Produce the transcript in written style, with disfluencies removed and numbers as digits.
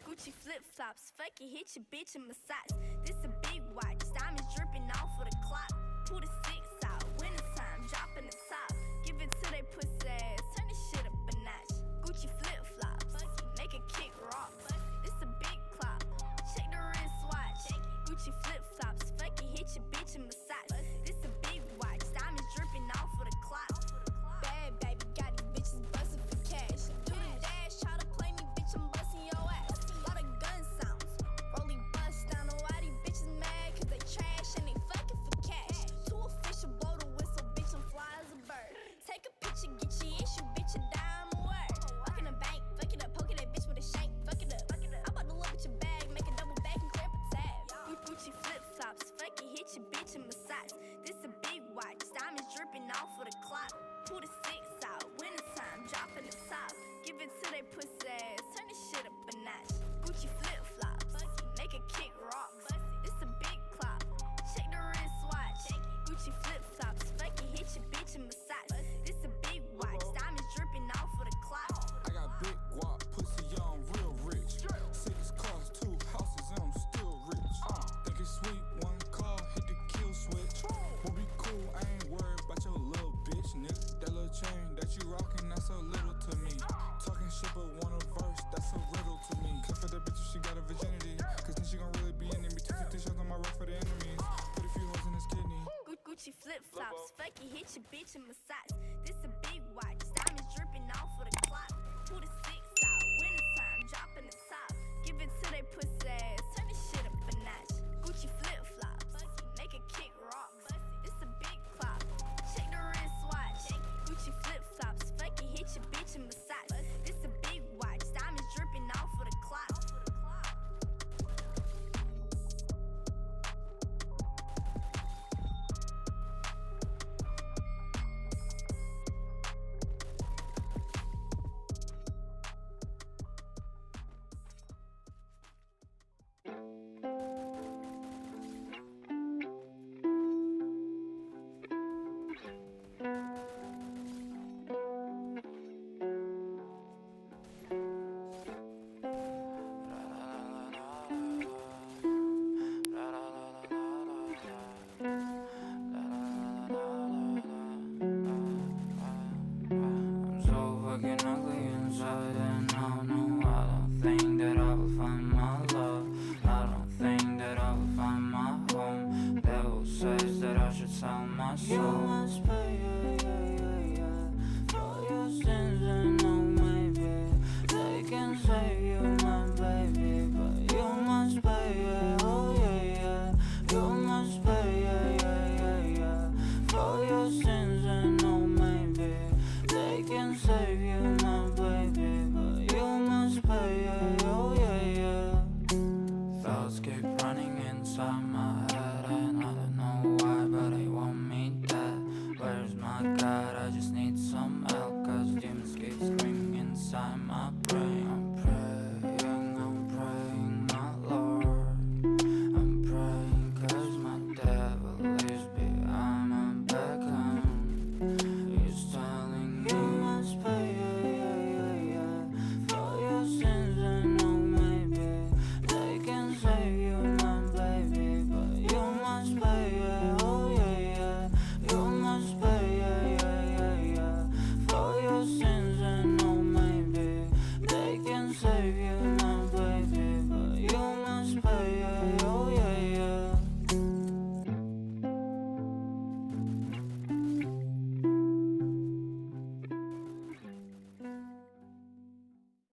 Gucci flip-flops, fuck it, hit your bitch in massage. This a big watch, diamonds dripping off of the clock. Pull the 6 out, wintertime, dropping the top. Give it to they pussy ass, turn this shit up a notch. Gucci flip-flops, make a kick rocks. This a big clock, check the wristwatch. Gucci flip-flops, fuck it, hit your bitch in massage. This a big watch, diamonds dripping off of the clock. Bad baby, got these bitches bustin' for cash. Do the dash, try to play me, bitch, I'm bustin' your ass. Lot of gun sounds, rolling bust down. Know why these bitches mad, cause they trash and they fucking for cash. Too official, blow the whistle, bitch, I'm fly as a bird. Take a picture, get your issue, bitch, a dime a word. Walk in the bank, fuck it up, poke that bitch with a shank, fuck it up. I'm about to look at your bag, make a double back and clear up a tab. Gucci flip-flops, fuck it, hit your bitch in massage. This a big watch, diamonds dripping off of the clock. Pull the 6 out, wintertime, dropping the top. Give it to they pussy ass, turn this shit up a notch. Gucci flip-flops, make a kick rocks. This a big clock, check the wristwatch. Gucci flip-flops, fuck it, hit your bitch in massage. This a big watch, diamonds dripping off of the clock. I got big guap, pussy young, real rich. 6 cars, 2 houses, and I'm still rich. Think it's sweet, 1 car, hit the kill switch. We'll be cool, I ain't worried about your little bitch, nigga. That little chain that you rockin', that's so little to me. Talking shit but want a verse, that's a riddle to me. Cut for the bitch if she got a virginity, cause then she gon' really be in me. 250 shots on my rock for the enemies. Put a few holes in his kidney. Gucci flip-flops, fuck it, hit your bitch in massage. This a big watch, diamonds dripping off of the clock. Pull the 6 out, wintertime, dropping the top. Give it to they pussy ass, turn this shit up a notch. Gucci flip-flops, make a kick rocks. This a big clock, check the wristwatch. Gucci flip-flops, fuck it, hit your bitch in massage. This a big watch, diamonds dripping off of the clock. I'm so fucking ugly inside, and I don't think that I will find my love. I don't think that I will find my home. Devil says that I should sell my soul. You must pay